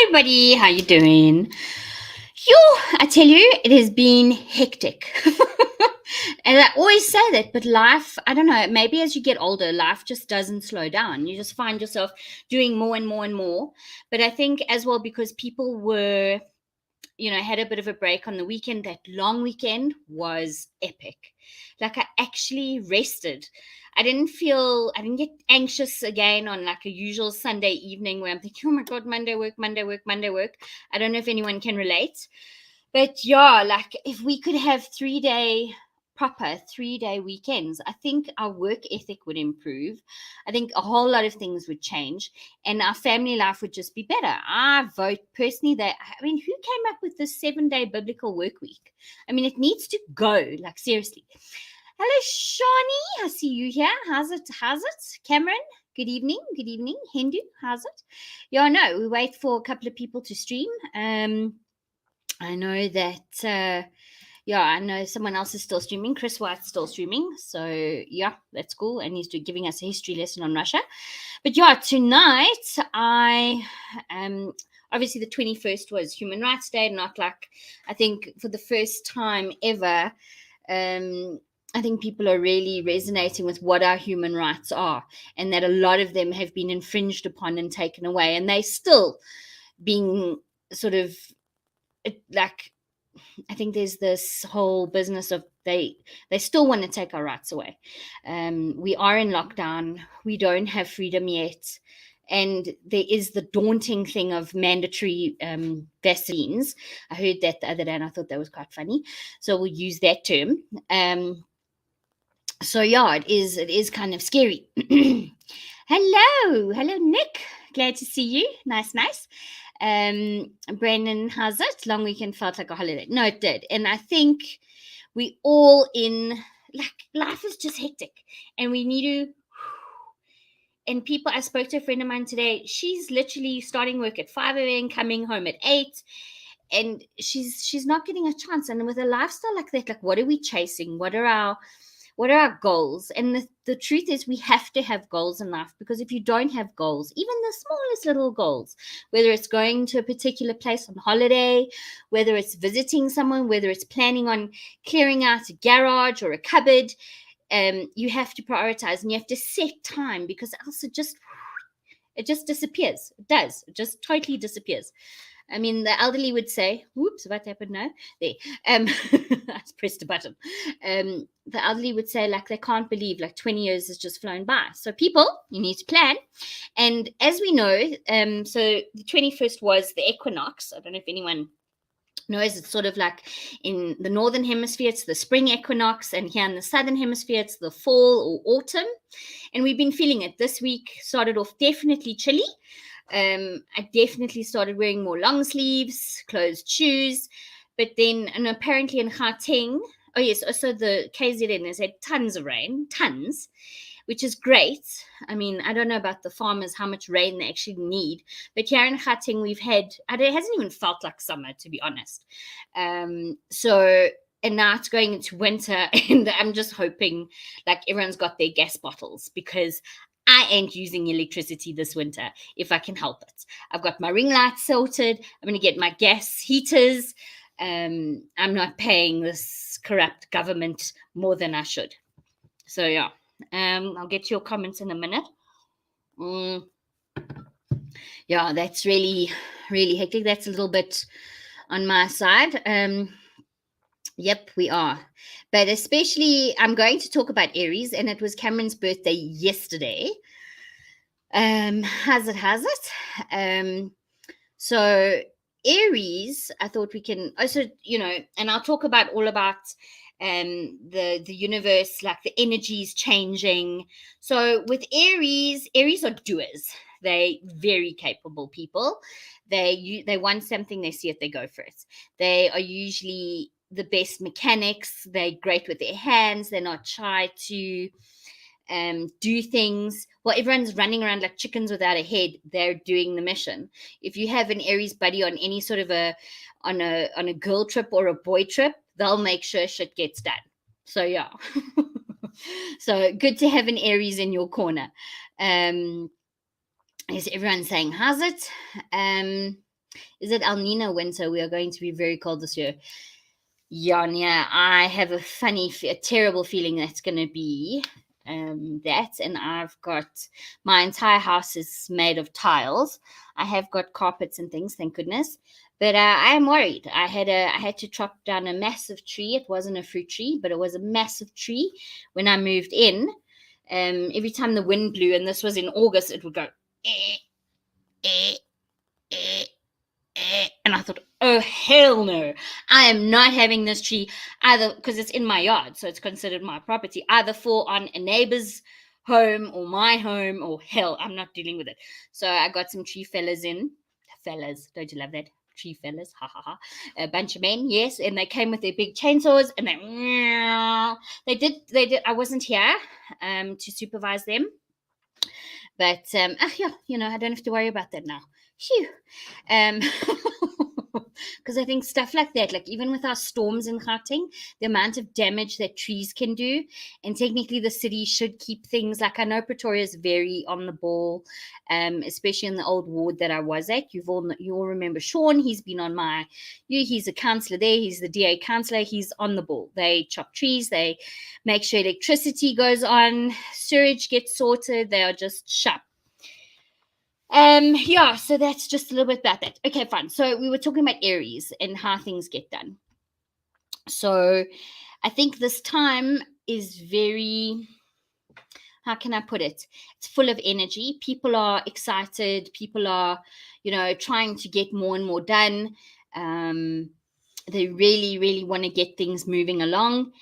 everybody, how you doing? Yo, I tell you, it has been hectic. And I always say that, but life, I don't know, maybe as you get older, life just doesn't slow down. You just find yourself doing more and more and more. But I think as well, because people were, had a bit of a break on the weekend, that long weekend was epic. Like I actually rested. I didn't get anxious again on like a usual Sunday evening where I'm thinking, oh my God, Monday work, Monday work, Monday work. I don't know if anyone can relate. But yeah, like if we could have proper 3 day weekends, I think our work ethic would improve. I think a whole lot of things would change and our family life would just be better. I vote personally that, who came up with this 7 day biblical work week? It needs to go, like seriously. Hello, Shawnee. I see you here. How's it? Cameron, good evening. Good evening. Hindu, how's it? Yeah, no, we wait for a couple of people to stream. I know that, I know someone else is still streaming. Chris White's still streaming. So, yeah, that's cool. And he's giving us a history lesson on Russia. But, yeah, tonight obviously the 21st was Human Rights Day, not like, I think for the first time ever, I think people are really resonating with what our human rights are and that a lot of them have been infringed upon and taken away. And they still being sort of like, I think there's this whole business of they still want to take our rights away. We are in lockdown. We don't have freedom yet. And there is the daunting thing of mandatory vaccines. I heard that the other day and I thought that was quite funny. So we'll use that term. So yeah, it is kind of scary. Hello, Nick. Glad to see you. Nice. Brandon, how's it? Long weekend felt like a holiday. No, it did. And I think we all life is just hectic and we need to. And people, I spoke to a friend of mine today. She's literally starting work at 5 a.m., coming home at 8. And she's not getting a chance. And with a lifestyle like that, like what are we chasing? What are our goals? And the truth is we have to have goals in life, because if you don't have goals, even the smallest little goals, whether it's going to a particular place on holiday, whether it's visiting someone, whether it's planning on clearing out a garage or a cupboard, you have to prioritize and you have to set time, because else it just disappears. It does. It just totally disappears. The elderly would say, whoops, what happened now? There. I pressed a button. The elderly would say, like, they can't believe, like, 20 years has just flown by. So people, you need to plan. And as we know, so the 21st was the equinox. I don't know if anyone knows. It's sort of like in the northern hemisphere, it's the spring equinox. And here in the southern hemisphere, it's the fall or autumn. And we've been feeling it. This week started off definitely chilly. I definitely started wearing more long sleeves, closed shoes, but then, and apparently in Gauteng, oh yes, also the KZN has had tons of rain, tons, which is great. I don't know about the farmers, how much rain they actually need, but here in Gauteng we've had, it hasn't even felt like summer, to be honest. And now it's going into winter, and I'm just hoping like everyone's got their gas bottles, because I ain't using electricity this winter if I can help it. I've got my ring lights sorted. I'm going to get my gas heaters. I'm not paying this corrupt government more than I should. So, yeah, I'll get your comments in a minute. Yeah, that's really, really hectic. That's a little bit on my side. Yep, we are. But especially, I'm going to talk about Aries, and it was Cameron's birthday yesterday. Has it? So Aries, I thought we can also, and I'll talk about all about the universe, like the energies changing. So with Aries are doers. They very capable people. They want something, they see it, they go for it. They are usually the best mechanics. They're great with their hands. They're not shy to do things. Well, everyone's running around like chickens without a head. They're doing the mission. If you have an Aries buddy on any sort of on a girl trip or a boy trip, they'll make sure shit gets done. So yeah. So good to have an Aries in your corner. Is everyone saying how's it? Is it El Nino winter? We are going to be very cold this year. Yeah, I have a terrible feeling that's going to be that. And I've got my entire house is made of tiles. I have got carpets and things, thank goodness. But I am worried. I had to chop down a massive tree. It wasn't a fruit tree, but it was a massive tree when I moved in. Every time the wind blew, and this was in August, it would go. Eh, eh, eh, and I thought, oh, hell no. I am not having this tree either, because it's in my yard, so it's considered my property, either fall on a neighbor's home or my home, or hell, I'm not dealing with it. So I got some tree fellas in. Fellas, don't you love that? Tree fellas, ha ha ha. A bunch of men, yes, and they came with their big chainsaws, and they did. I wasn't here to supervise them, but yeah, I don't have to worry about that now. Phew. Because I think stuff like that, like even with our storms in Gauteng, the amount of damage that trees can do, and technically the city should keep things like, I know Pretoria is very on the ball, especially in the old ward that I was at. You all remember Sean. He's been on he's a councillor there. He's the DA councillor. He's on the ball. They chop trees. They make sure electricity goes on. Sewage gets sorted. They are just sharp. Yeah, so that's just a little bit about that. Okay, fine. So we were talking about Aries and how things get done. So I think this time is very, how can I put it? It's full of energy. People are excited. People are, trying to get more and more done. They really, really want to get things moving along.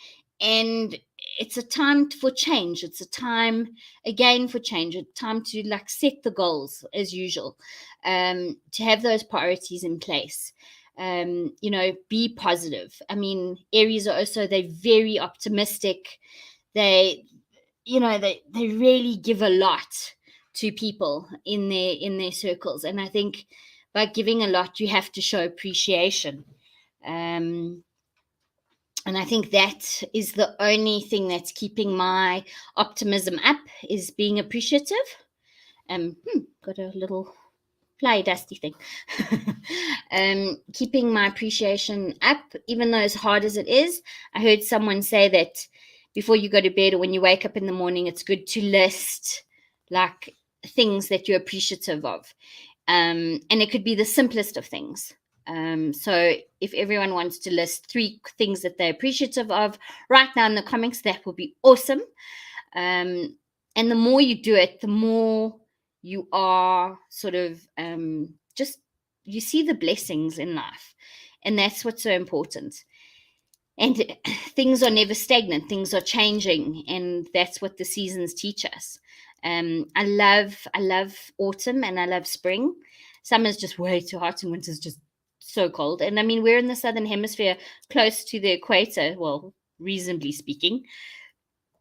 And it's a time for change. It's a time again for change. A time to set the goals as usual, to have those priorities in place. Be positive. I mean, Aries are also, they're very optimistic. They really give a lot to people in their circles, and I think by giving a lot, you have to show appreciation. And I think that is the only thing that's keeping my optimism up, is being appreciative. Got a little fly dusty thing. Keeping my appreciation up, even though as hard as it is. I heard someone say that before you go to bed or when you wake up in the morning, it's good to list things that you're appreciative of. And it could be the simplest of things. So if everyone wants to list 3 things that they're appreciative of right now in the comments, that will be awesome. And the more you do it, the more you are sort of just, you see the blessings in life. And that's what's so important. And things are never stagnant. Things are changing. And that's what the seasons teach us. I love autumn and I love spring. Summer's just way too hot and winter's just so cold. And I mean, we're in the southern hemisphere, close to the equator, well, reasonably speaking,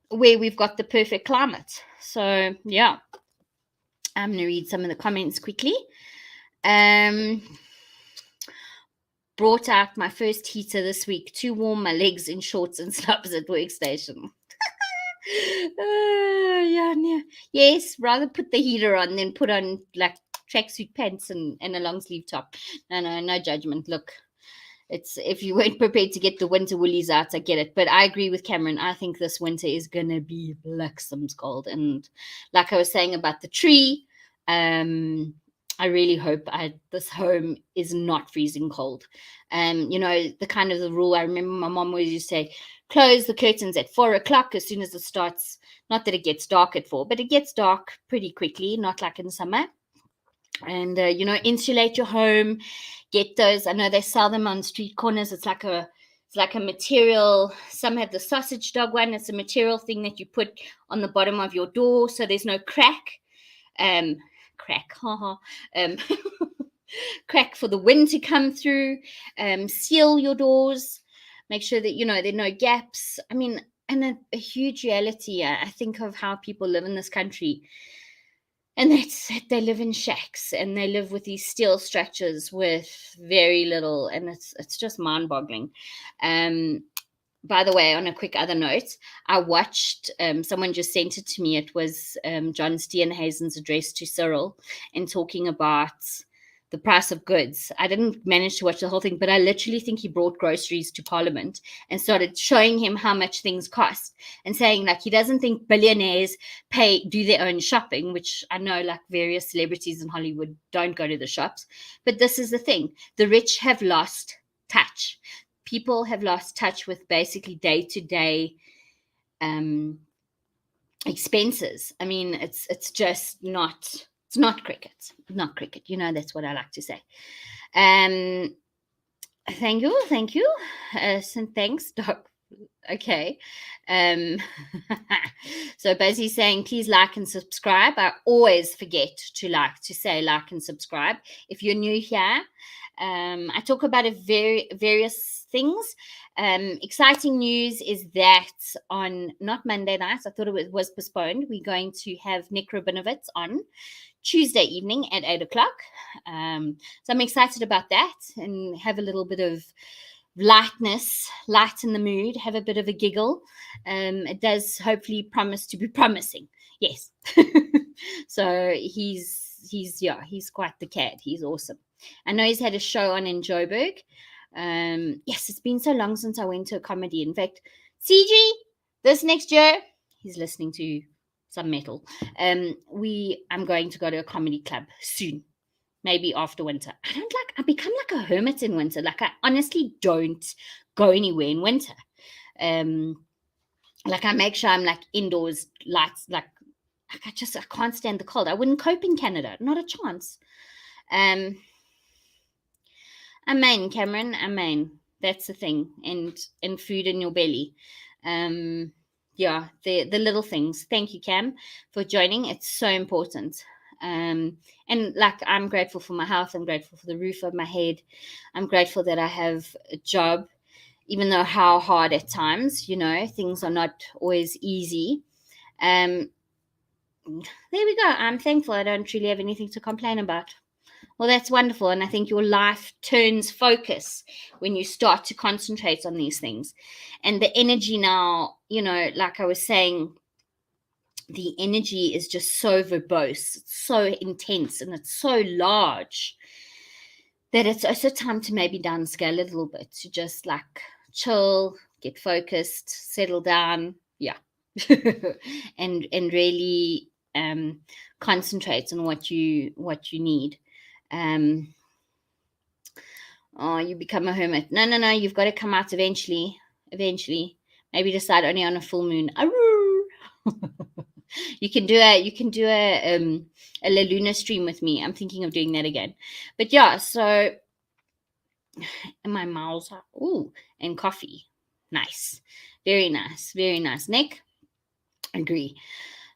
where we've got the perfect climate. So yeah, I'm going to read some of the comments quickly. Brought out my first heater this week. Too warm, my legs in shorts and slops at workstation. Yeah. Yes, rather put the heater on than put on tracksuit pants and a long sleeve top. No judgment. Look, it's, if you weren't prepared to get the winter woolies out, I get it. But I agree with Cameron. I think this winter is gonna be blacksom's cold. And like I was saying about the tree, I really hope this home is not freezing cold. The kind of the rule, I remember my mom always used to say, close the curtains at 4:00 as soon as it starts. Not that it gets dark at 4, but it gets dark pretty quickly, not like in summer. And insulate your home. Get those. I know they sell them on street corners. It's like a material. Some have the sausage dog one. It's a material thing that you put on the bottom of your door, so there's no crack. Crack for the wind to come through. Seal your doors. Make sure that there are no gaps. I mean, and a huge reality, I think, of how people live in this country. And that's it. They live in shacks and they live with these steel structures with very little, and it's just mind-boggling. By the way, on a quick other note, I watched, someone just sent it to me. It was John Steenhuisen's address to Cyril, and talking about the price of goods. I didn't manage to watch the whole thing, but I literally think he brought groceries to Parliament and started showing him how much things cost and saying, like, he doesn't think billionaires do their own shopping, which I know, like, various celebrities in Hollywood don't go to the shops. But this is the thing. The rich have lost touch. People have lost touch with basically day-to-day expenses. I mean, it's just not, it's not cricket. Not cricket. You know, that's what I like to say. Thank you. Some thanks, Doc. Okay. So Buzzy's saying, please like and subscribe. I always forget to say like and subscribe. If you're new here, I talk about various things. Exciting news is that on not Monday night, I thought it was postponed. We're going to have Nick Rabinovitz on Tuesday evening at 8:00. So I'm excited about that and have a little bit of light in the mood, have a bit of a giggle. It does hopefully promise to be promising. Yes. So he's quite the cat. He's awesome. I know he's had a show on in Joburg. Yes, it's been so long since I went to a comedy. In fact, CG, this next year, he's listening to some metal. I'm going to go to a comedy club soon. Maybe after winter. I become like a hermit in winter. Like, I honestly don't go anywhere in winter. Like, I make sure I'm like indoors, lights, like I can't stand the cold. I wouldn't cope in Canada. Not a chance. Amen, Cameron. Amen. That's the thing. And food in your belly. Yeah, the little things. Thank you, Cam, for joining. It's so important. And like, I'm grateful for my health. I'm grateful for the roof over my head. I'm grateful that I have a job, even though how hard at times, you know, things are not always easy. There we go. I'm thankful. I don't really have anything to complain about. Well, that's wonderful. And I think your life turns focus when you start to concentrate on these things. And the energy now, you know, like I was saying, the energy is just so verbose, it's so intense, and it's so large that it's also time to maybe downscale a little bit, to just like chill, get focused, settle down. Yeah. and really concentrate on what you need. You become a hermit. No, you've got to come out eventually. Maybe decide only on a full moon. You can do a La Luna stream with me. I'm thinking of doing that again. But yeah, so, and my mouths are, and coffee. Nice. Very nice. Very nice. Nick? Agree.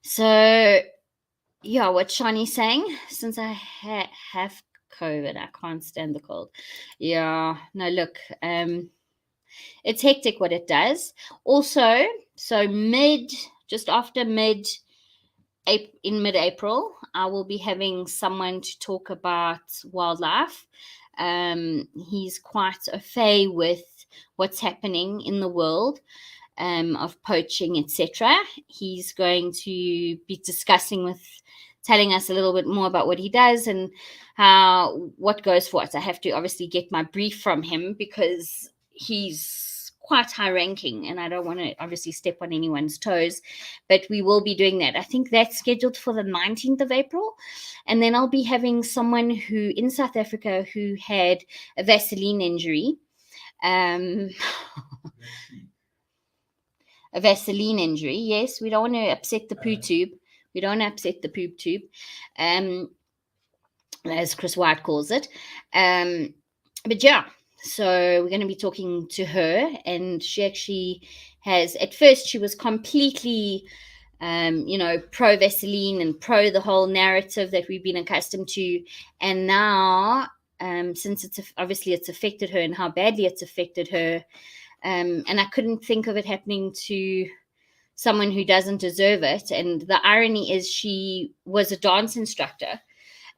So, yeah, what Shani's saying, since I have COVID, I can't stand the cold. Yeah, no, look, it's hectic what it does. Also, so just after in mid-April, I will be having someone to talk about wildlife. He's quite au fait with what's happening in the world of poaching, etc. He's going to be telling us a little bit more about what he does and what goes for it. I have to obviously get my brief from him because he's quite high ranking and I don't want to obviously step on anyone's toes, but we will be doing that. I think that's scheduled for the 19th of April. And then I'll be having someone in South Africa who had a Vaseline injury. A Vaseline injury. Yes, we don't want to upset the poo tube. We don't want to upset the poop tube, as Chris White calls it. But yeah, so we're going to be talking to her, and she actually has, at first she was completely, pro Vaseline and pro the whole narrative that we've been accustomed to. And now, since it's affected her and how badly it's affected her, and I couldn't think of it happening to someone who doesn't deserve it. And the irony is she was a dance instructor,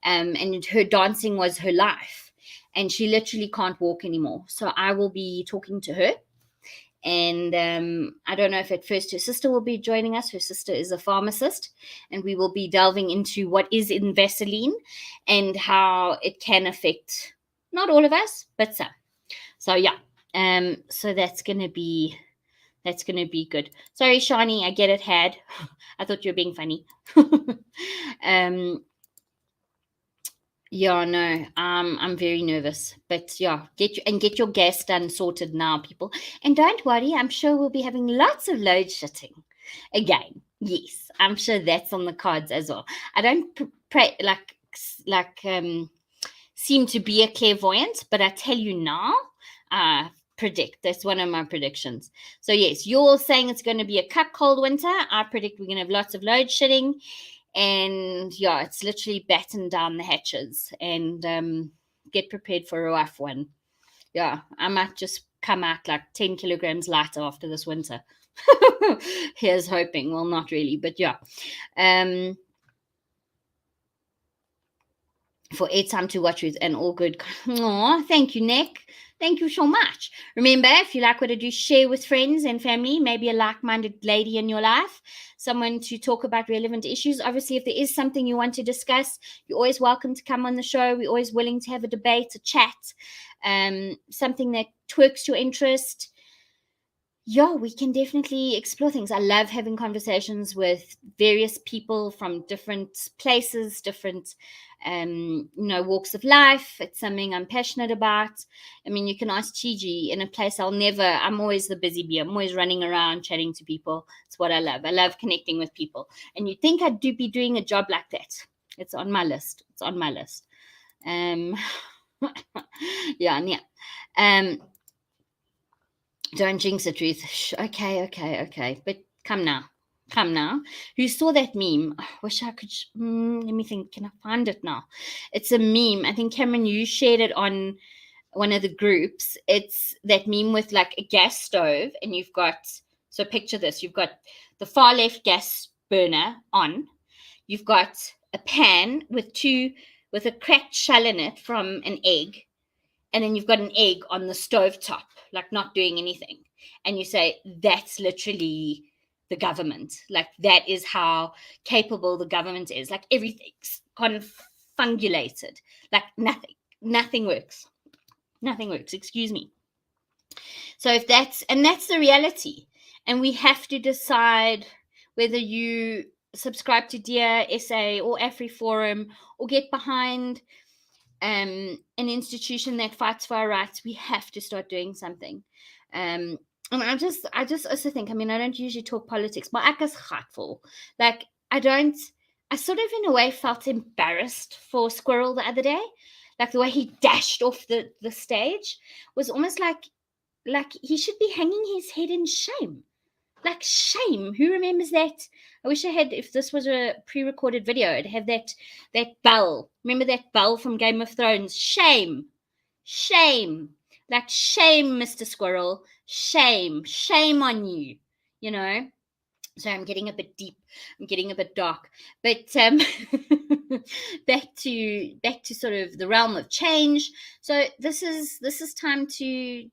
and her dancing was her life. And she literally can't walk anymore. So I will be talking to her And I don't know if at first her sister will be joining us. Her sister is a pharmacist, and we will be delving into what is in Vaseline and how it can affect not all of us, but some. So yeah, so that's gonna be good. Sorry, Shani, I get it. I thought you were being funny. Yeah, no, I'm very nervous, but yeah, get your gas done sorted now, people, and don't worry, I'm sure we'll be having lots of load shedding again. Yes, I'm sure that's on the cards as well. I don't pray like seem to be a clairvoyant, but I tell you now, predict. That's one of my predictions. So yes, you're saying it's going to be a cold winter. I predict we're going to have lots of load shedding. And yeah, it's literally batten down the hatches and get prepared for a rough one. Yeah, I might just come out like 10 kilograms lighter after this winter. Here's hoping. Well, not really, but yeah. For airtime to watch with and all good. Oh, thank you, Nick. Thank you so much. Remember, if you like what I do, share with friends and family, maybe a like-minded lady in your life, someone to talk about relevant issues. Obviously, if there is something you want to discuss, you're always welcome to come on the show. We're always willing to have a debate, a chat, something that twerks your interest. Yeah, we can definitely explore things. I love having conversations with various people from different places, different walks of life. It's something I'm passionate about. I mean, you can ask Chiji in a place I'm always the busy bee. I'm always running around chatting to people. It's what I love. I love connecting with people. And you'd think I'd be doing a job like that. It's on my list. Yeah. Don't jinx it, Ruth. Okay. But come now. Who saw that meme? Oh, wish I could. Let me think. Can I find it now? It's a meme. I think, Cameron, you shared it on one of the groups. It's that meme with like a gas stove, and you've got. So picture this. You've got the far left gas burner on. You've got a pan with a cracked shell in it from an egg. And then you've got an egg on the stove top, like not doing anything. And you say, that's literally the government. Like that is how capable the government is. Like everything's confungulated. Like nothing works. Excuse me. So that's the reality. And we have to decide whether you subscribe to Dear SA or AfriForum or get behind an institution that fights for our rights. We have to start doing something. And I just also think, I mean, I don't usually talk politics, but ek is gatvol. Like I sort of in a way felt embarrassed for Squirrel the other day. Like the way he dashed off the stage was almost like he should be hanging his head in shame. Like shame. Who remembers that? I wish I had, if this was a pre-recorded video, I'd have that bell. Remember that bell from Game of Thrones? Shame. Like shame, Mr. Squirrel. Shame on you. You know? So I'm getting a bit deep. I'm getting a bit dark. But back to sort of the realm of change. So this is time to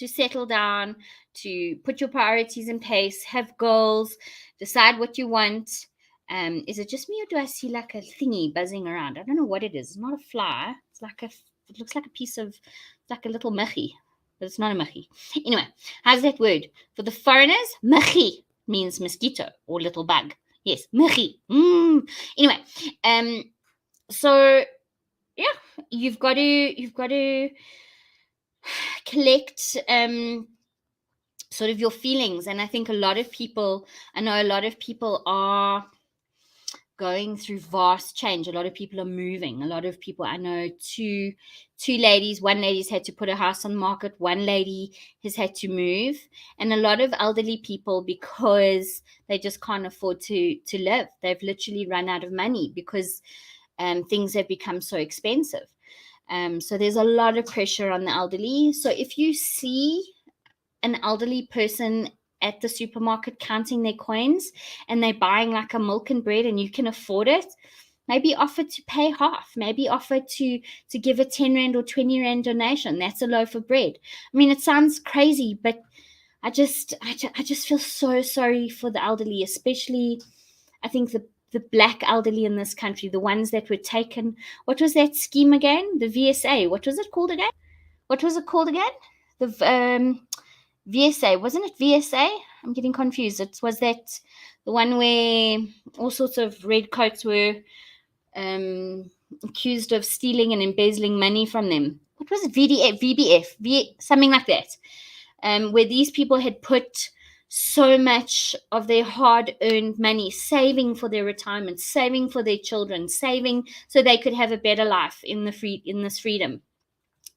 settle down, to put your priorities in place, have goals, decide what you want. Is it just me or do I see like a thingy buzzing around? I don't know what it is. It's not a fly. It looks like a piece of, like a little michi, but it's not a michi. Anyway, how's that word? For the foreigners, michi means mosquito or little bug. Yes, michi. Anyway, so yeah, you've got to collect sort of your feelings. And I think I know a lot of people are going through vast change. A lot of people are moving. A lot of people, I know two ladies, one lady's had to put a house on the market, one lady has had to move, and a lot of elderly people, because they just can't afford to live. They've literally run out of money because things have become so expensive. So there's a lot of pressure on the elderly. So if you see an elderly person at the supermarket counting their coins and they're buying like a milk and bread and you can afford it, maybe offer to pay half, maybe offer to give a 10 Rand or 20 Rand donation. That's a loaf of bread. I mean, it sounds crazy, but I just feel so sorry for the elderly, especially I think the black elderly in this country, the ones that were taken. What was that scheme again? The VSA. What was it called again? What was it called again? The VSA. Wasn't it VSA? I'm getting confused. It was that the one where all sorts of red coats were accused of stealing and embezzling money from them. What was it? VBF, something like that. Where these people had put so much of their hard-earned money, saving for their retirement, saving for their children, saving so they could have a better life in this freedom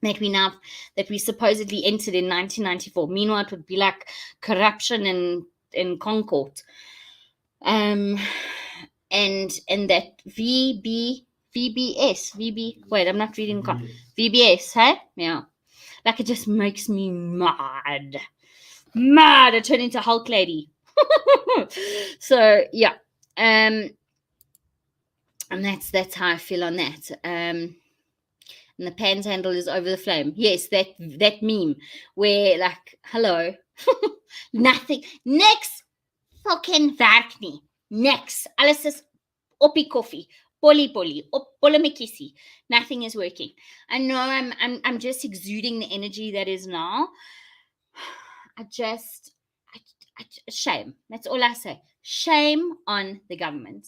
that we supposedly entered in 1994. Meanwhile, it would be like corruption in Concord. And that wait, I'm not reading VBS, huh? Yeah. Like, it just makes me mad. I turn into Hulk lady. So yeah. And that's how I feel on that. And the panhandle is over the flame. Yes, that meme where, like, hello. Nothing. Niks fucking werk nie. Niks. Alles is oppie koffie. Polly, pollemekissie. Nothing is working. I know I'm just exuding the energy that is now. Shame. That's all I say. Shame on the government.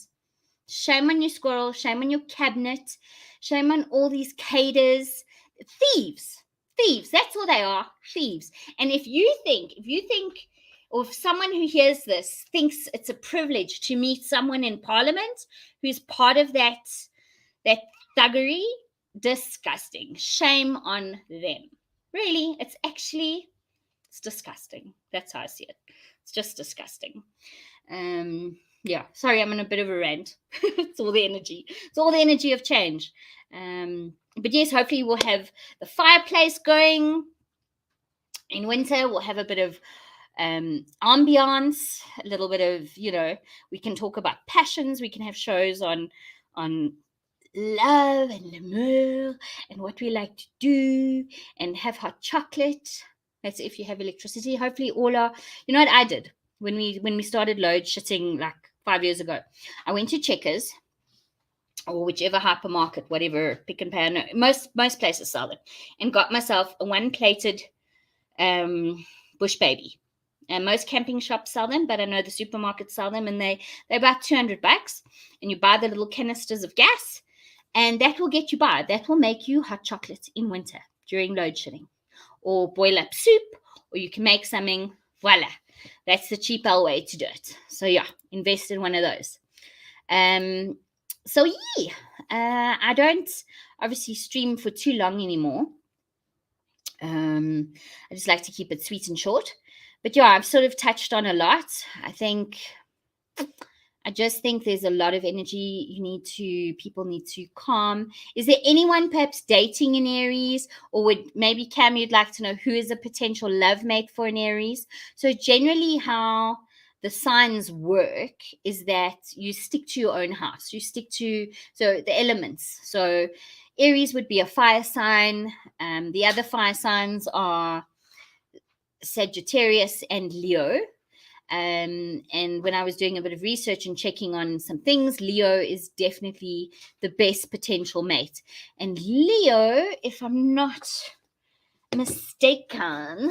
Shame on your squirrel. Shame on your cabinet. Shame on all these cadres. Thieves. That's all they are. Thieves. And if you think, or if someone who hears this thinks it's a privilege to meet someone in Parliament who's part of that thuggery, disgusting. Shame on them. Really, it's disgusting. That's how I see it. It's just disgusting. Yeah, sorry, I'm in a bit of a rant. It's all the energy. It's all the energy of change. But yes, hopefully we'll have the fireplace going in winter. We'll have a bit of ambiance, a little bit of, we can talk about passions. We can have shows on love and l'amour and what we like to do and have hot chocolate. That's if you have electricity. Hopefully all are, you know what I did when we started load shedding like 5 years ago. I went to Checkers or whichever hypermarket, whatever, Pick and Pay. No, most places sell them, and got myself a one-plated bush baby. And most camping shops sell them, but I know the supermarkets sell them, and they're about $200. And you buy the little canisters of gas, and that will get you by. That will make you hot chocolate in winter during load shedding, or boil up soup, or you can make something. Voila, that's the cheap way to do it. So yeah, invest in one of those. So yeah, I don't obviously stream for too long anymore. I just like to keep it sweet and short. But yeah, I've sort of touched on a lot. I just think there's a lot of energy people need to calm. Is there anyone perhaps dating in Aries? Or would maybe, Cam, you'd like to know who is a potential love mate for an Aries? So generally how the signs work is that you stick to your own house. You stick to the elements. So Aries would be a fire sign. The other fire signs are Sagittarius and Leo. And when I was doing a bit of research and checking on some things, Leo is definitely the best potential mate. And Leo, if I'm not mistaken,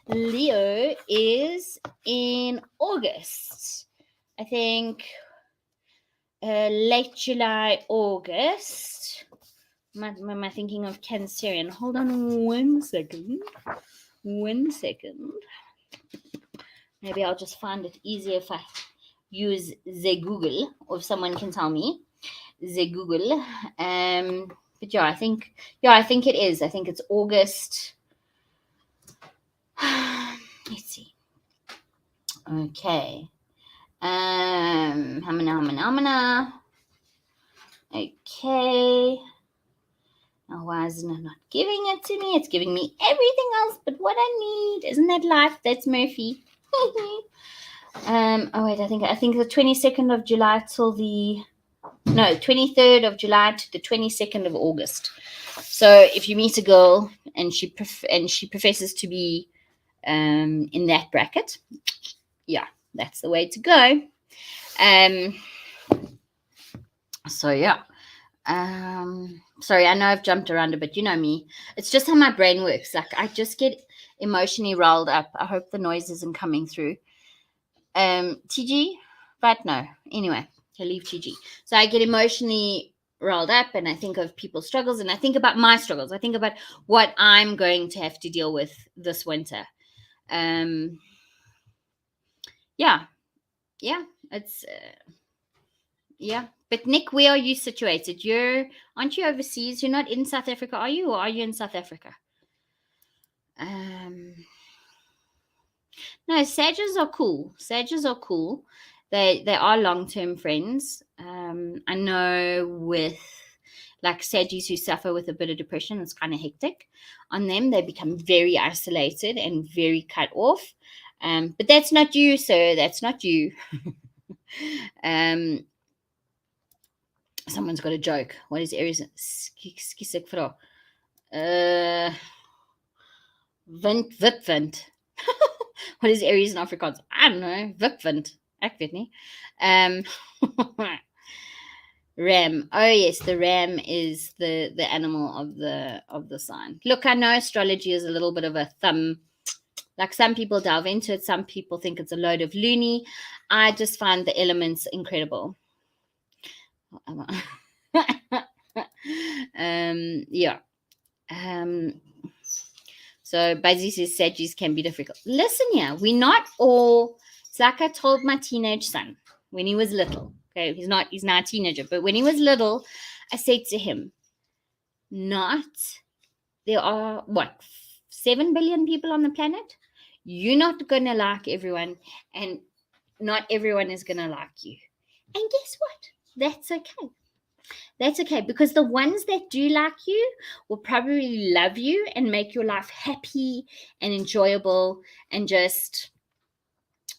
Leo is in August. I think late July, August. Am I thinking of Cancerian? Hold on one second. Maybe I'll just find it easier if I use the Google, or if someone can tell me the Google. But yeah, I think it is. I think it's August. Let's see. Okay. Hamana. Okay. Now, why is it not giving it to me? It's giving me everything else but what I need. Isn't that life? That's Murphy. Oh wait, I think the 22nd of July till 23rd of July to the 22nd of August. So if you meet a girl and she professes to be in that bracket. Yeah, that's the way to go. So yeah. Sorry, I know I've jumped around a bit. You know me. It's just how my brain works. Like I just get emotionally rolled up. I hope the noise isn't coming through. TG, but no. Anyway, I'll leave TG. So I get emotionally rolled up and I think of people's struggles and I think about my struggles. I think about what I'm going to have to deal with this winter. Yeah. It's yeah. But Nick, where are you situated? Aren't you overseas? You're not in South Africa, are you? Or are you in South Africa? No, Sages are cool. Sages are cool. They are long-term friends. I know with like Sagies who suffer with a bit of depression, it's kind of hectic on them. They become very isolated and very cut off. But that's not you, sir. That's not you. Someone's got a joke. What is Aries? Skisik vrouw. Witwind. What is Aries in Afrikaans? I don't know. Witwind. Ek weet nie. Ram. Oh yes, the ram is the animal of the sign. Look, I know astrology is a little bit of a thumb. Like some people delve into it, some people think it's a load of loony. I just find the elements incredible. Yeah. So Bazi says Saggies can be difficult. Listen here, we're not all. It's like I told my teenage son when he was little. Okay, he's now a teenager, but when he was little, I said to him, there are what 7 billion people on the planet. You're not gonna like everyone, and not everyone is gonna like you. And guess what? That's okay. That's okay, because the ones that do like you will probably love you and make your life happy and enjoyable and just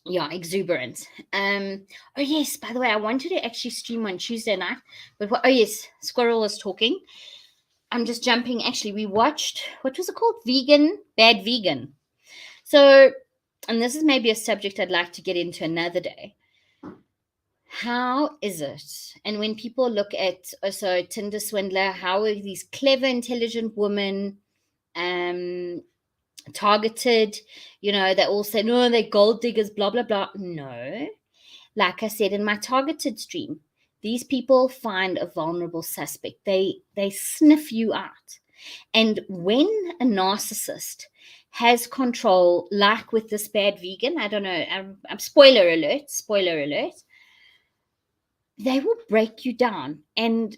exuberant. Oh yes, by the way, I wanted to actually stream on Tuesday night, but oh yes, Squirrel was talking. I'm just jumping. Actually, we watched, what was it called? Bad Vegan. So, and this is maybe a subject I'd like to get into another day. How is it? And when people look at also Tinder swindler, how are these clever, intelligent women targeted? They all say, no, they're gold diggers, blah, blah, blah. No. Like I said in my targeted stream, these people find a vulnerable suspect. They sniff you out. And when a narcissist has control, like with this bad vegan, I don't know, spoiler alert, they will break you down. And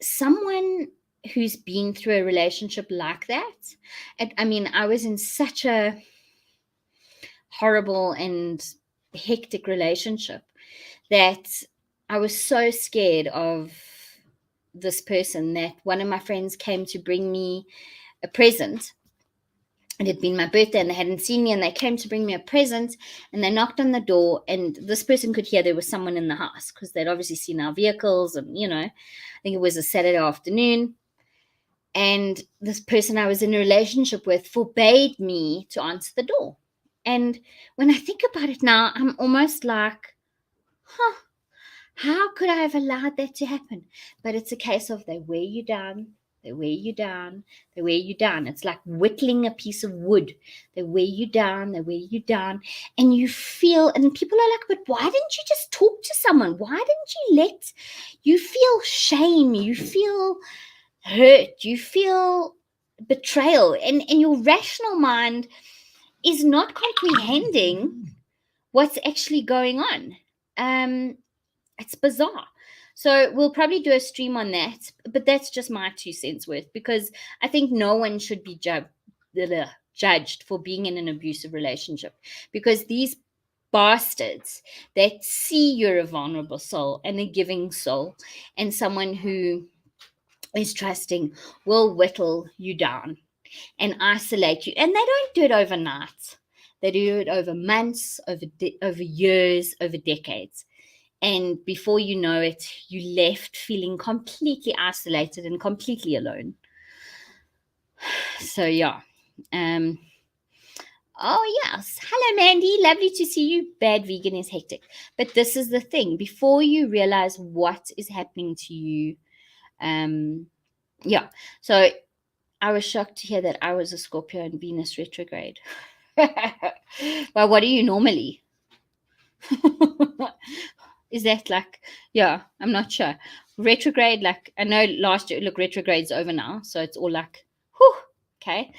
someone who's been through a relationship like that, I was in such a horrible and hectic relationship that I was so scared of this person that one of my friends came to bring me a present. It had been my birthday and they hadn't seen me, and they came to bring me a present, and they knocked on the door, and this person could hear there was someone in the house because they'd obviously seen our vehicles, and I think it was a Saturday afternoon. And this person I was in a relationship with forbade me to answer the door. And when I think about it now, I'm almost like, how could I have allowed that to happen? But it's a case of they wear you down. It's like whittling a piece of wood. They wear you down. And you feel, and people are like, but why didn't you just talk to someone? Why didn't you feel shame? You feel hurt. You feel betrayal. And your rational mind is not comprehending what's actually going on. It's bizarre. So we'll probably do a stream on that, but that's just my 2 cents worth, because I think no one should be judged for being in an abusive relationship, because these bastards that see you're a vulnerable soul and a giving soul and someone who is trusting will whittle you down and isolate you. And they don't do it overnight. They do it over months, over years, over decades. And before you know it, you left feeling completely isolated and completely alone. So, yeah. Oh, yes. Hello, Mandy. Lovely to see you. Bad vegan is hectic. But this is the thing. Before you realize what is happening to you, yeah. So I was shocked to hear that I was a Scorpio in Venus retrograde. Well, what are you normally? Is that like, yeah, I'm not sure. Retrograde, like, I know last year, look, retrograde's over now. So it's all like, whew, okay.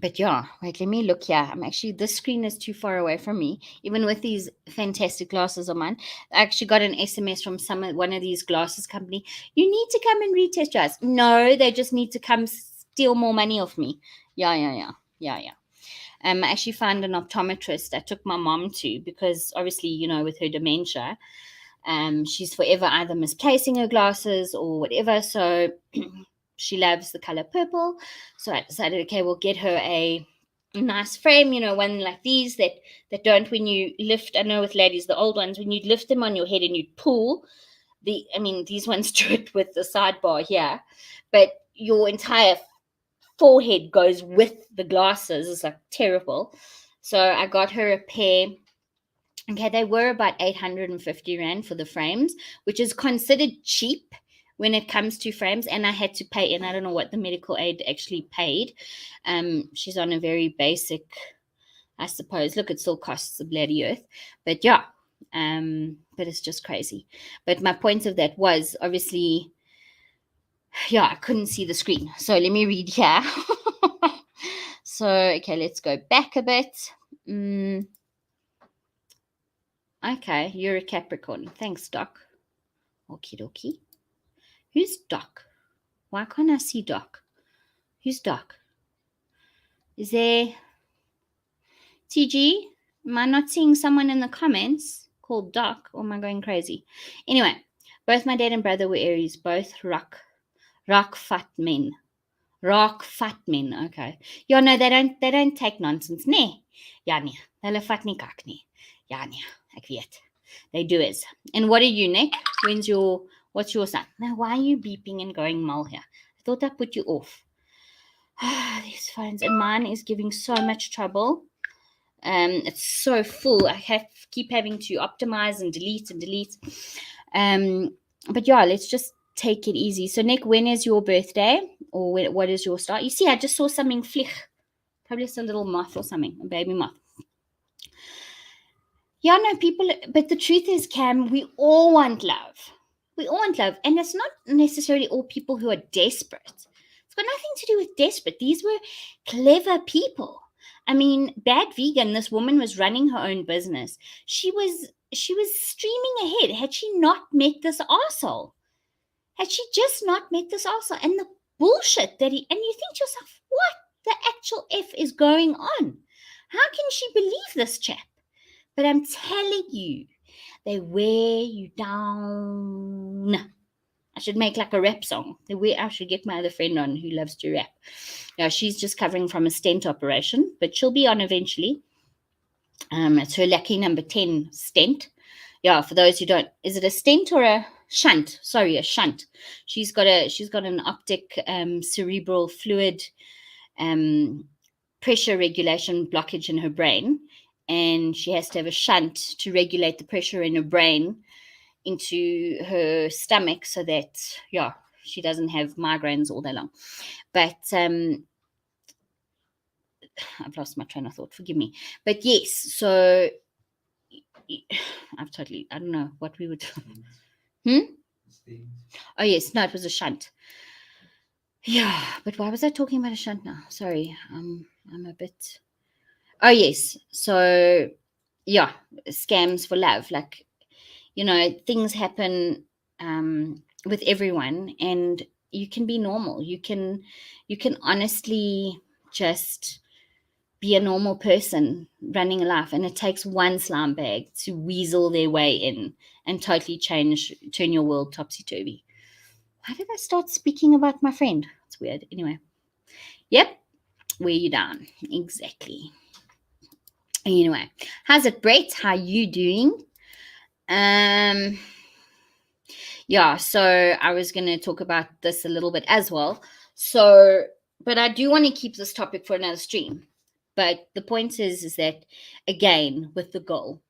But yeah, wait, let me look here. I'm actually, this screen is too far away from me, even with these fantastic glasses of mine. I actually got an SMS from one of these glasses company. You need to come and retest yours. No, they just need to come steal more money off me. Yeah. I actually found an optometrist I took my mom to because obviously, with her dementia, she's forever either misplacing her glasses or whatever. So she loves the color purple. So I decided, okay, we'll get her a nice frame, one like these that don't, when you lift, I know with ladies, the old ones, when you'd lift them on your head and you'd pull, these ones do it with the sidebar here, but your entire forehead goes with the glasses. It's like terrible. So I got her a pair. Okay, they were about 850 Rand for the frames, which is considered cheap when it comes to frames. And I had to pay, and I don't know what the medical aid actually paid. She's on a very basic, I suppose. Look, it still costs the bloody earth. But yeah, but it's just crazy. But my point of that was obviously, yeah, I couldn't see the screen. So let me read here. So, okay, let's go back a bit. Okay, you're a Capricorn. Thanks, Doc. Okie dokie. Who's Doc? Why can't I see Doc? Who's Doc? Is there TG? Am I not seeing someone in the comments called Doc, or am I going crazy? Anyway, both my dad and brother were Aries, both rock fat men. Rock fat men, okay. Ja, no, they don't take nonsense, nee. Ja, nee, hulle vat nie kak nie. Ja, nee, ek weet. They do it. And what are you, Nick? What's your sign? Now, why are you beeping and going mull here? I thought I put you off. These phones, and mine is giving so much trouble. It's so full. I keep having to optimize and delete. But yeah, let's just take it easy. So, Nick, when is your birthday, or what is your start? You see, I just saw something flick. Probably just a little moth or something, a baby moth. Yeah, no, people, but the truth is, Cam, we all want love. We all want love. And it's not necessarily all people who are desperate. It's got nothing to do with desperate. These were clever people. I mean, Bad Vegan, this woman was running her own business. She was streaming ahead. Had she not met this arsehole? Had she just not met this arsehole? And the bullshit and you think to yourself, what the actual F is going on? How can she believe this chap? But I'm telling you, they wear you down. I should make like a rap song. I should get my other friend on who loves to rap. Yeah, she's just covering from a stent operation, but she'll be on eventually. It's her lucky number 10 stent. Yeah, for those who don't, is it a stent or a shunt? Sorry, a shunt. She's got an optic cerebral fluid pressure regulation blockage in her brain, and she has to have a shunt to regulate the pressure in her brain into her stomach so that, yeah, she doesn't have migraines all day long. But I've lost my train of thought, forgive me. But yes, so I don't know what we would Oh yes, no, it was a shunt. Yeah, but why was I talking about a shunt now? Sorry, I'm a bit. Oh yes, so yeah, scams for love. Like, things happen with everyone, and you can be normal. You can honestly just be a normal person running a life, and it takes one slime bag to weasel their way in and totally turn your world topsy-turvy. Why did I start speaking about my friend? It's weird. Anyway, yep, wear you down. Exactly. Anyway, how's it, Brett? How you doing? Yeah, so I was going to talk about this a little bit as well. So, but I do want to keep this topic for another stream. But the point is that, again, with the goal,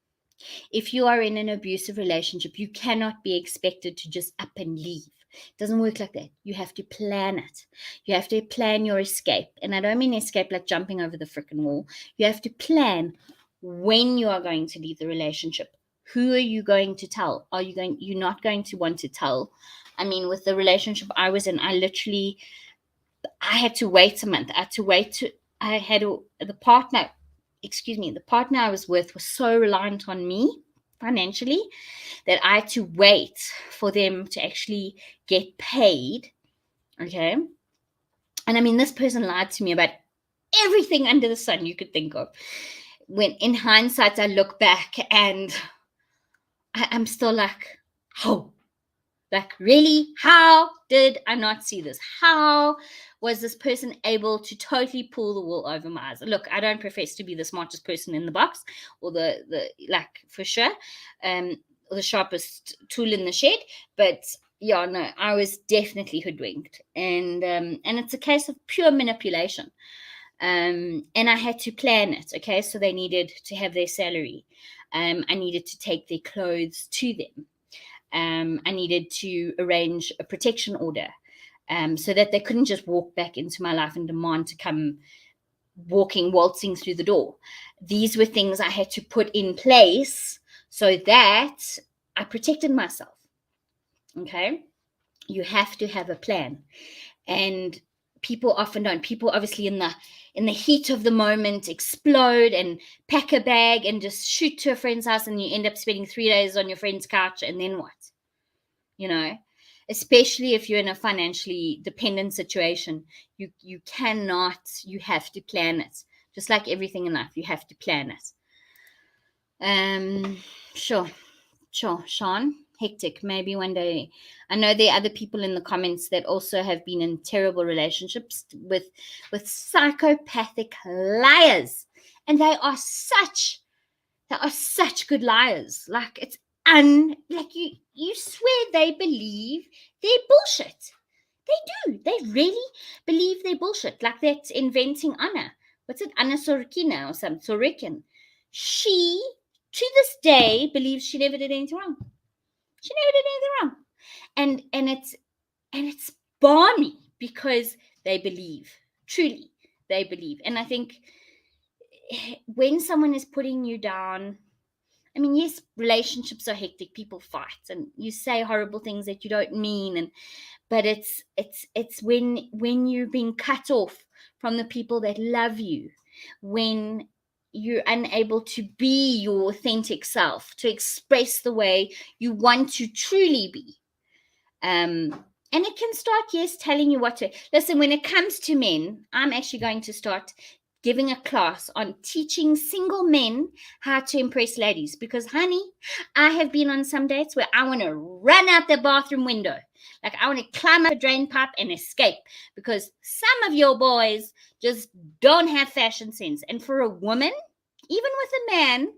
if you are in an abusive relationship, you cannot be expected to just up and leave. It doesn't work like that. You have to plan it. You have to plan your escape. And I don't mean escape like jumping over the freaking wall. You have to plan when you are going to leave the relationship. Who are you going to tell? You're not going to want to tell. I mean, with the relationship I was in, I had to wait a month. The partner I was with was so reliant on me financially that I had to wait for them to actually get paid. Okay. And I mean, this person lied to me about everything under the sun you could think of. When in hindsight, I look back and I'm still like, oh, like, really? How did I not see this? How was this person able to totally pull the wool over my eyes? Look, I don't profess to be the smartest person in the box, or the like, for sure, or the sharpest tool in the shed. But yeah, no, I was definitely hoodwinked, and it's a case of pure manipulation. And I had to plan it. Okay, so they needed to have their salary. I needed to take their clothes to them. I needed to arrange a protection order, so that they couldn't just walk back into my life and demand to come waltzing through the door. These were things I had to put in place so that I protected myself. Okay? You have to have a plan. And people often don't. People obviously in the heat of the moment explode and pack a bag and just shoot to a friend's house, and you end up spending 3 days on your friend's couch, and then what? Especially if you're in a financially dependent situation, you have to plan it. Just like everything in life, you have to plan it. Sure, Sean. Hectic. Maybe one day. I know there are other people in the comments that also have been in terrible relationships with psychopathic liars, and they are such good liars. Like, it's you swear they believe their bullshit. They do. They really believe their bullshit. Like that inventing Anna. What's it? Anna Sorokina or something. Sorokin. She, to this day, believes she never did anything wrong. She never did anything wrong. And it's balmy because they believe. Truly, they believe. And I think when someone is putting you down, I mean, yes, relationships are hectic. People fight, and you say horrible things that you don't mean. But it's when you're being cut off from the people that love you, when you're unable to be your authentic self, to express the way you want to truly be. And it can start, yes, telling you what to listen. When it comes to men, I'm actually going to start giving a class on teaching single men how to impress ladies, because, honey, I have been on some dates where I want to run out the bathroom window. Like, I want to climb up a drain pipe and escape, because some of your boys just don't have fashion sense. And for a woman, even with a man,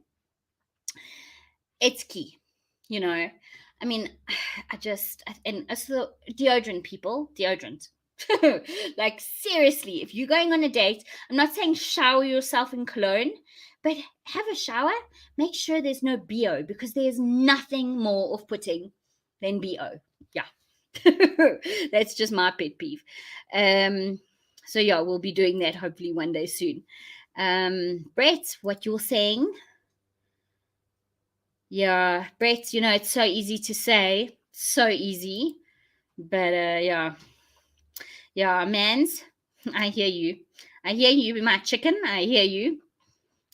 it's key, I mean, and as the deodorant people, deodorant. Like, seriously, if you're going on a date, I'm not saying shower yourself in cologne, but have a shower. Make sure there's no BO, because there's nothing more off-putting than BO. Yeah. That's just my pet peeve. So yeah, we'll be doing that hopefully one day soon. Brett, what you're saying? Yeah, Brett, it's so easy to say, so easy, but yeah, mans, I hear you, my chicken, I hear you.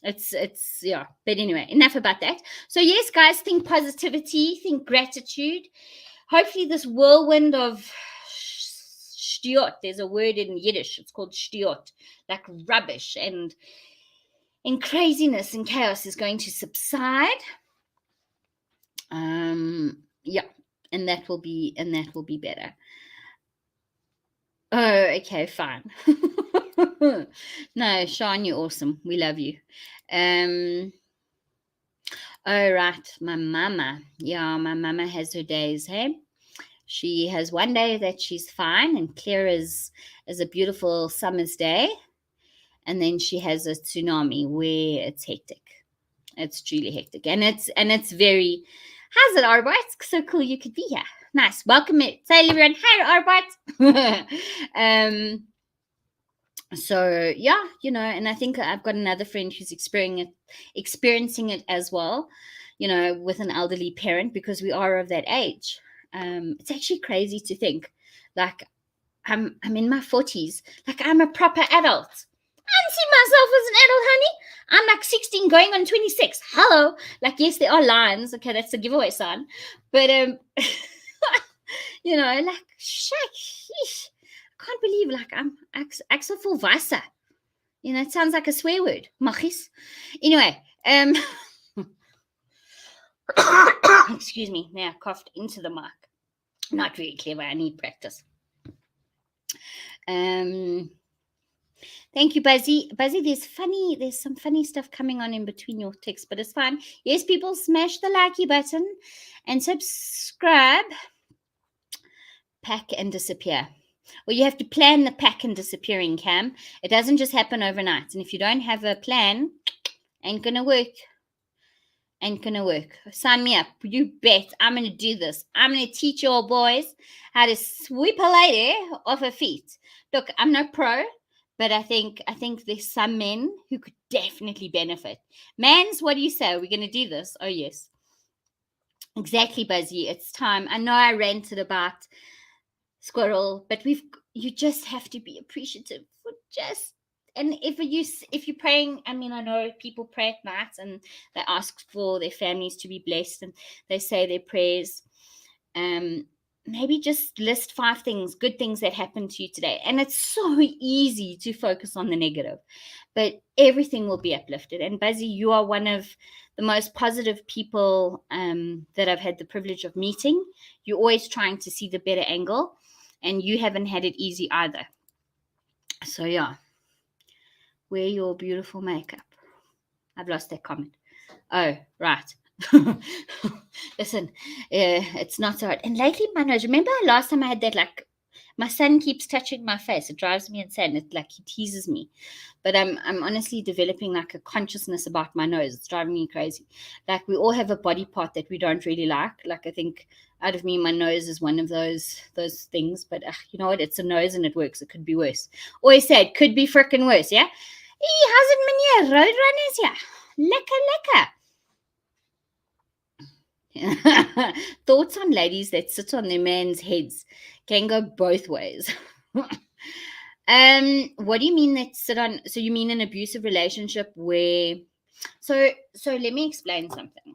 It's yeah, but anyway, enough about that. So yes, guys, think positivity, think gratitude. Hopefully this whirlwind of shtiot, there's a word in Yiddish, it's called shtiot, like rubbish and craziness and chaos, is going to subside. Yeah, and that will be better. Oh, okay, fine. No, Sean, you're awesome. We love you. Oh, right, my mama. Yeah, my mama has her days, hey? She has one day that she's fine and clear as a beautiful summer's day. and then she has a tsunami where it's hectic. It's truly hectic, and it's very. How's it, Arbite? It's so cool you could be here. Nice, welcome it. Say everyone, hi, Arbite. So yeah, and I think I've got another friend who's experiencing it as well, with an elderly parent, because we are of that age. It's actually crazy to think, like, I'm in my 40s, like I'm a proper adult. I see myself as an adult, honey. I'm like 16 going on 26. Hello. Like, yes, there are lines. Okay, that's the giveaway sign. But like, shake. I can't believe, like, I'm Axel full Weisse. It sounds like a swear word. Machis. Anyway, excuse me. Now I coughed into the mic. Not very clever. I need practice. Thank you, Buzzy. Buzzy, there's some funny stuff coming on in between your texts, but it's fine. Yes, people, smash the likey button and subscribe. Pack and disappear. Well, you have to plan the pack and disappearing, Cam. It doesn't just happen overnight. And if you don't have a plan, ain't gonna work. Sign me up. You bet. I'm gonna do this. I'm gonna teach you all boys how to sweep a lady off her feet. Look, I'm no pro, but I think there's some men who could definitely benefit. Mans, what do you say? Are we gonna do this? Oh yes. Exactly, Buzzy. It's time. I know I ranted about squirrel, but you just have to be appreciative for just. And if you're praying, I mean, I know people pray at night and they ask for their families to be blessed and they say their prayers. Maybe just list 5 things, good things that happened to you today. And it's so easy to focus on the negative, but everything will be uplifted. And Buzzy, you are one of the most positive people that I've had the privilege of meeting. You're always trying to see the better angle, and you haven't had it easy either. So yeah. Wear your beautiful makeup. I've lost that comment. Oh, right. Listen, it's not so hard. And lately, my nose. Remember last time I had that, like, my son keeps touching my face. It drives me insane. It, like, he teases me. But I'm honestly developing, like, a consciousness about my nose. It's driving me crazy. Like, we all have a body part that we don't really like. Like, I think out of me, my nose is one of those things. But you know what? It's a nose and it works. It could be worse. Always say it could be freaking worse, yeah? Hey, how's it, meneer? Roadrunners, yeah. Lekker. Thoughts on ladies that sit on their men's heads can go both ways. What do you mean that sit on? So you mean an abusive relationship where? So let me explain something.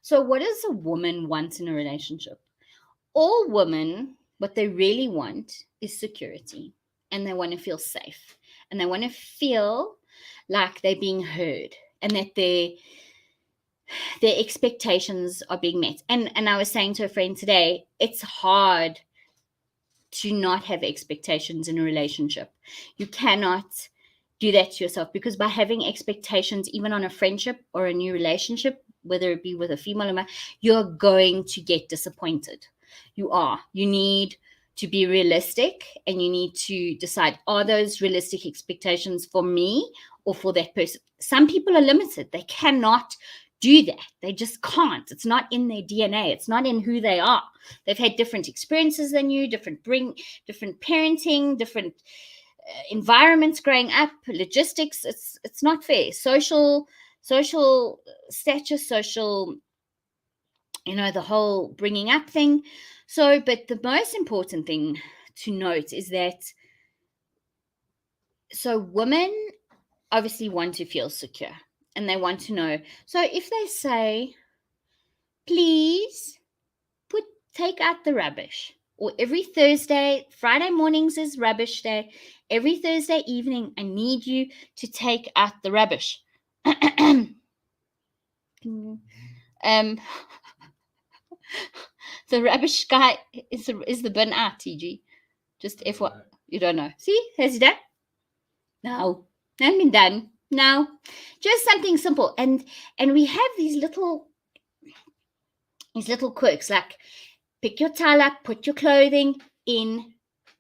So what does a woman want in a relationship? All women, what they really want is security, and they want to feel safe, and they want to feel like they're being heard, and that their expectations are being met. And I was saying to a friend today, it's hard to not have expectations in a relationship. You cannot do that to yourself, because by having expectations, even on a friendship or a new relationship, whether it be with a female or male, you're going to get disappointed. You need to be realistic, and you need to decide, are those realistic expectations for me or for that person? Some people are limited. They cannot do that. They just can't. It's not in their DNA. It's not in who they are. They've had different experiences than you, different parenting, different environments growing up, logistics. It's not fair. Social stature, social, the whole bringing up thing. So, but the most important thing to note is that, so women obviously want to feel secure, and they want to know. So if they say, please take out the rubbish, or every Thursday, Friday mornings is rubbish day, every Thursday evening I need you to take out the rubbish. The rubbish guy is the bin out, TG. Just FY, you don't know. See, has he done? No, I haven't been done. No, just something simple. And we have these little quirks, like pick your towel up, put your clothing in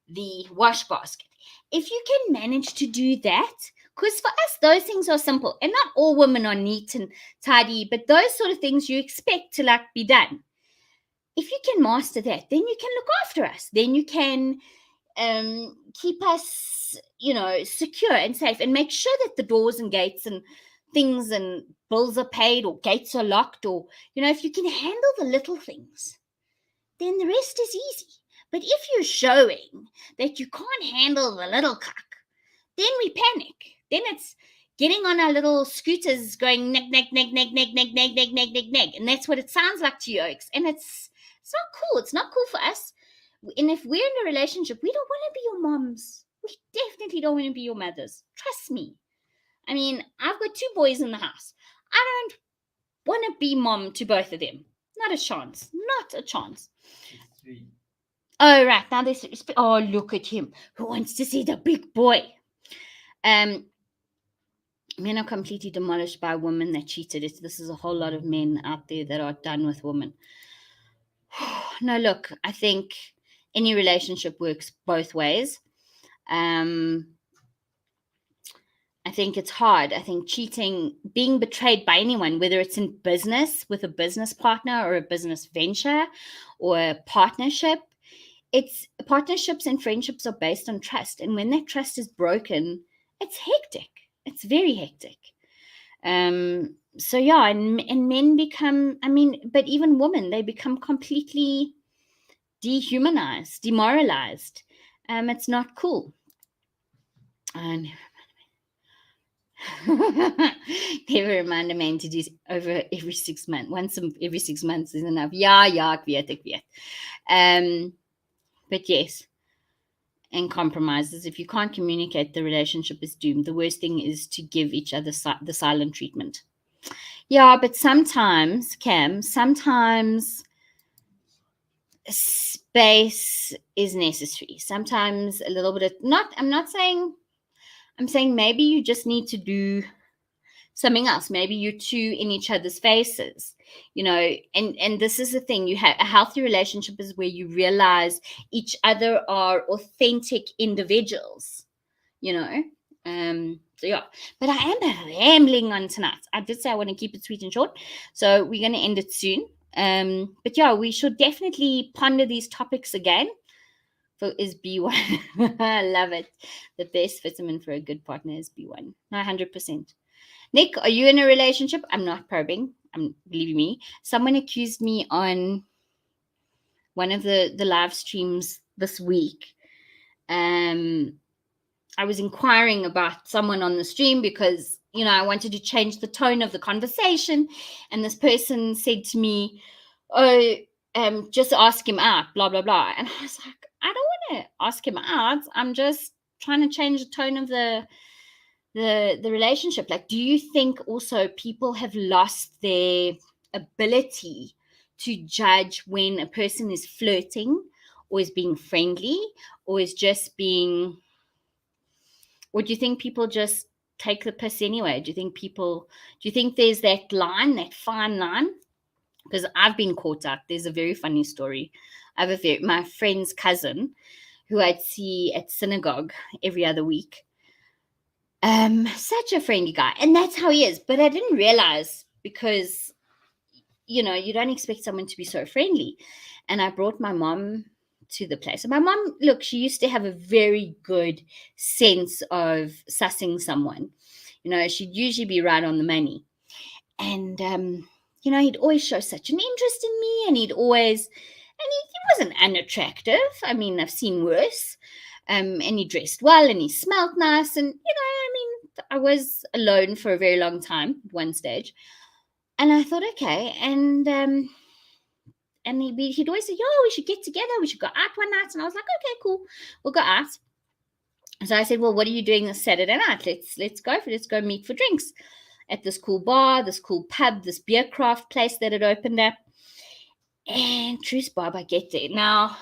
the wash basket. if you can manage to do that, because for us, those things are simple, and not all women are neat and tidy, but those sort of things you expect to like be done. If you can master that, then you can look after us. Then you can keep us, secure and safe, and make sure that the doors and gates and things and bills are paid, or gates are locked, or, if you can handle the little things, then the rest is easy. But if you're showing that you can't handle the little cuck, then we panic. Then it's getting on our little scooters going neg, neg, neg, neg, neg, neg, neg, neg, neg, neg, neg. And that's what it sounds like to yokes. And it's not cool. It's not cool for us. And if we're in a relationship, we don't want to be your moms. We definitely don't want to be your mothers. Trust me. I mean, I've got 2 boys in the house. I don't want to be mom to both of them. Not a chance. Not a chance. 3. Oh, right. Now there's, oh, look at him. Who wants to see the big boy? Men are completely demolished by women that cheated. This is a whole lot of men out there that are done with women. No, look, I think any relationship works both ways. I think it's hard. I think cheating, being betrayed by anyone, whether it's in business with a business partner or a business venture or a partnership, partnerships and friendships are based on trust. And when that trust is broken, it's hectic. It's very hectic. So yeah, and men become, but even women, they become completely dehumanized, demoralized. It's not cool. And never remind a man to do over every 6 months. Once every 6 months is enough. Ja, ek weet. But yes, and compromises. If you can't communicate, the relationship is doomed. The worst thing is to give each other the silent treatment. Yeah, but sometimes, Cam, space is necessary. Sometimes a little bit of, I'm saying maybe you just need to do something else. Maybe you're too in each other's faces, and this is the thing. You have a healthy relationship is where you realize each other are authentic individuals, so yeah, but I am rambling on tonight. I did say I want to keep it sweet and short, so we're going to end it soon. But yeah, we should definitely ponder these topics again. Is B1. I love it. The best vitamin for a good partner is B1. 100%. Nick, are you in a relationship? I'm not probing. Believe me. Someone accused me on one of the live streams this week. I was inquiring about someone on the stream because, I wanted to change the tone of the conversation. And this person said to me, oh, just ask him out, blah, blah, blah. And I was like, I don't want to ask him out. I'm just trying to change the tone of the relationship. Like, do you think also people have lost their ability to judge when a person is flirting or is being friendly or is just being, or do you think people just take the piss anyway? Do you think there's that line, that fine line? Because I've been caught up. There's a very funny story. I have my friend's cousin who I'd see at synagogue every other week. Such a friendly guy, and that's how he is. But I didn't realize because, you don't expect someone to be so friendly. And I brought my mom to the place. And my mom, look, she used to have a very good sense of sussing someone. She'd usually be right on the money. And, he'd always show such an interest in me, and he wasn't unattractive. I've seen worse. And he dressed well, and he smelled nice. And, I was alone for a very long time at one stage. And I thought, okay. And he'd always say, yo, we should get together. We should go out one night. And I was like, okay, cool. We'll go out. So I said, well, what are you doing this Saturday night? Let's go for it. Let's go meet for drinks at this cool bar, this cool pub, this beer craft place that had opened up. And truce Bob, I get there. Now,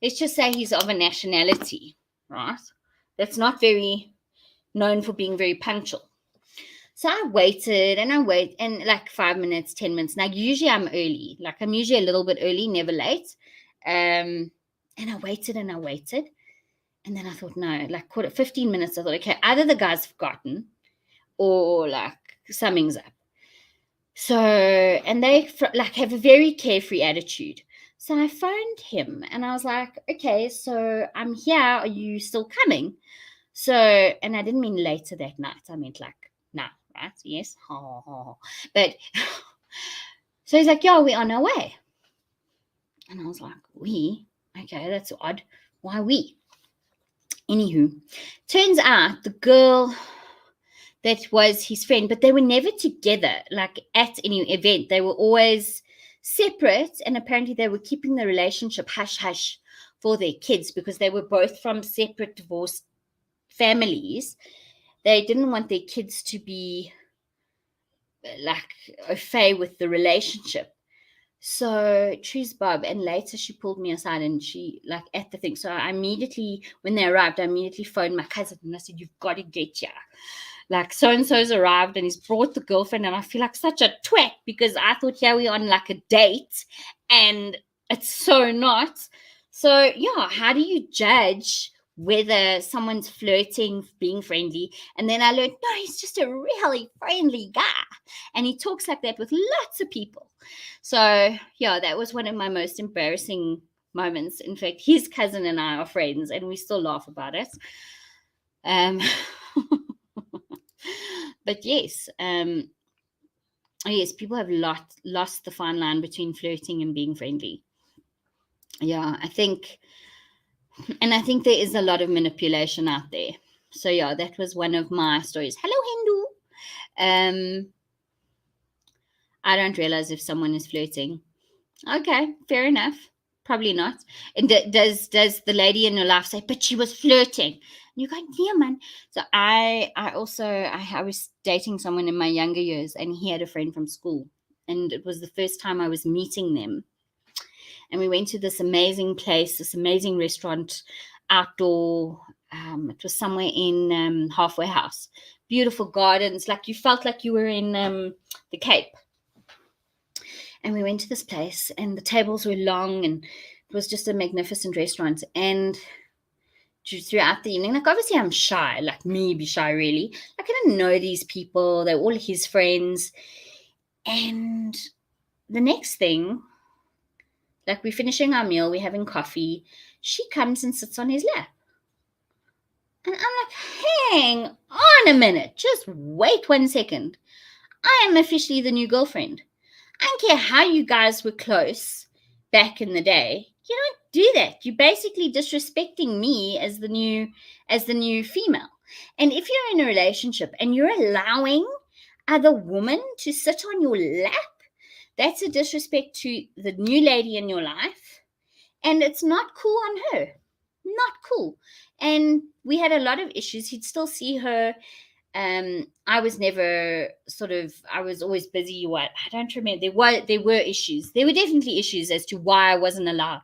let's just say he's of a nationality, right? That's not very known for being very punctual. So I waited and like 5 minutes, 10 minutes. Now, usually I'm early. Like, I'm usually a little bit early, never late. And I waited. And And then I thought, no, like 15 minutes. I thought, okay, either the guy's forgotten or like something's up. So, and they like have a very carefree attitude. So I phoned him and I was like, okay, so I'm here. Are you still coming? So, and I didn't mean later that night. I meant like now, right? Yes. But so he's like, yeah, we're on our way. And I was like, we? Okay, that's odd. Why we? Anywho, turns out the girl that was his friend, but they were never together, like at any event. They were always separate, and apparently they were keeping the relationship hush hush for their kids because they were both from separate divorced families. They didn't want their kids to be like au fait with the relationship. So choose Bob, and later she pulled me aside and she like at the thing. So I immediately, when they arrived, I immediately phoned my cousin and I said, "You've got to get here. Like so and so's arrived and he's brought the girlfriend," and I feel like such a twat because I thought here we're on like a date and it's so not. So yeah, how do you judge whether someone's flirting, being friendly? And then I learned, no, he's just a really friendly guy. And he talks like that with lots of people. So yeah, that was one of my most embarrassing moments. In fact, his cousin and I are friends and we still laugh about it. But yes, yes, people have lost the fine line between flirting and being friendly. Yeah, I think there is a lot of manipulation out there. So yeah, that was one of my stories. Hello, Hindu. I don't realize if someone is flirting. Okay, fair enough. Probably not. And does the lady in your life say, but she was flirting? And you're going, yeah, man. So I was dating someone in my younger years, and he had a friend from school, and it was the first time I was meeting them. And we went to this amazing place, this amazing restaurant, outdoor. It was somewhere in Halfway House. Beautiful gardens, like you felt like you were in the Cape. And we went to this place and the tables were long and it was just a magnificent restaurant. And throughout the evening, like obviously I'm shy, like me be shy really. Like I didn't know these people. They were all his friends. And the next thing, like we're finishing our meal, we're having coffee. She comes and sits on his lap. And I'm like, hang on a minute. Just wait 1 second. I am officially the new girlfriend. I don't care how you guys were close back in the day. You don't do that. You're basically disrespecting me as the new female. And if you're in a relationship and you're allowing other women to sit on your lap, that's a disrespect to the new lady in your life. And it's not cool on her. Not cool. And we had a lot of issues. He'd still see her. I was never I was always busy. I don't remember. There were issues. There were definitely issues as to why I wasn't allowed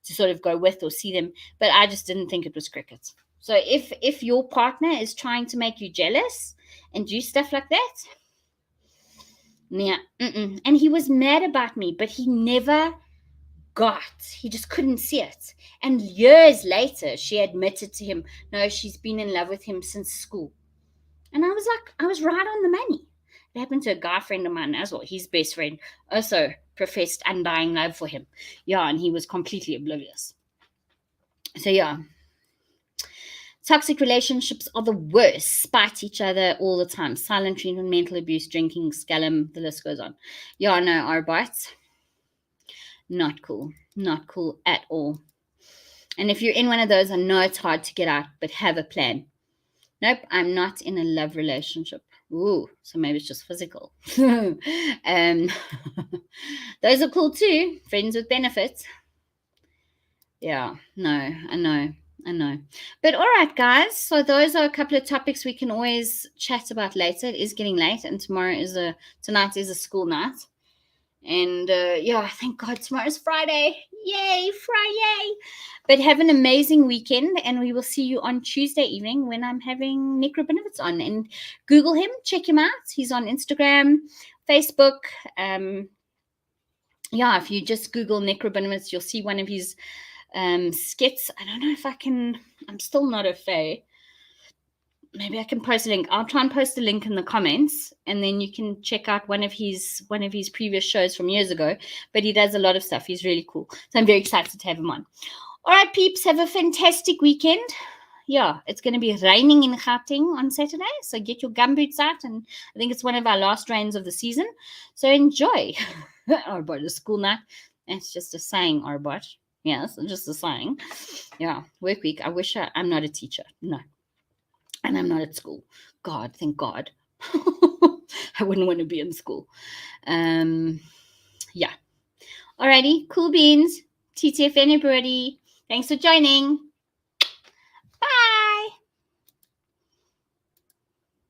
to sort of go with or see them. But I just didn't think it was cricket. So if your partner is trying to make you jealous and do stuff like that, yeah. And he was mad about me, but he never he just couldn't see it. And years later, she admitted to him, no, she's been in love with him since school. And I was like, I was right on the money. It happened to a guy friend of mine as well. His best friend also professed undying love for him. Yeah, and he was completely oblivious. So yeah, toxic relationships are the worst. Spite each other all the time. Silent treatment, mental abuse, drinking, scallum, the list goes on. Yeah, no, our bites. Not cool. Not cool at all. And if you're in one of those, I know it's hard to get out, but have a plan. Nope, I'm not in a love relationship. Ooh, so maybe it's just physical. Those are cool too. Friends with benefits. Yeah, no, I know. But all right, guys. So those are a couple of topics we can always chat about later. It is getting late, and tonight is a school night. And yeah, thank God tomorrow's Friday. Yay, Friday. But have an amazing weekend, and we will see you on Tuesday evening when I'm having Nick Rabinowitz on. And Google him, check him out. He's on Instagram, Facebook. Yeah, if you just Google Nick Rabinowitz, you'll see one of his skits. I don't know if I can. I'm still not a fae. Maybe I can post a link. I'll try and post a link in the comments, and then you can check out one of his previous shows from years ago. But he does a lot of stuff. He's really cool. So I'm very excited to have him on. All right, peeps, have a fantastic weekend. Yeah, it's going to be raining in Gauteng on Saturday, so get your gumboots out. And I think it's one of our last rains of the season, so enjoy. Arbot, a school night. It's just a saying, Arbot. Yes, just a saying. Yeah, work week. I wish I'm not a teacher. No. And I'm not at school. God, thank God. I wouldn't want to be in school. Yeah. Alrighty, cool beans. TTF everybody. Thanks for joining.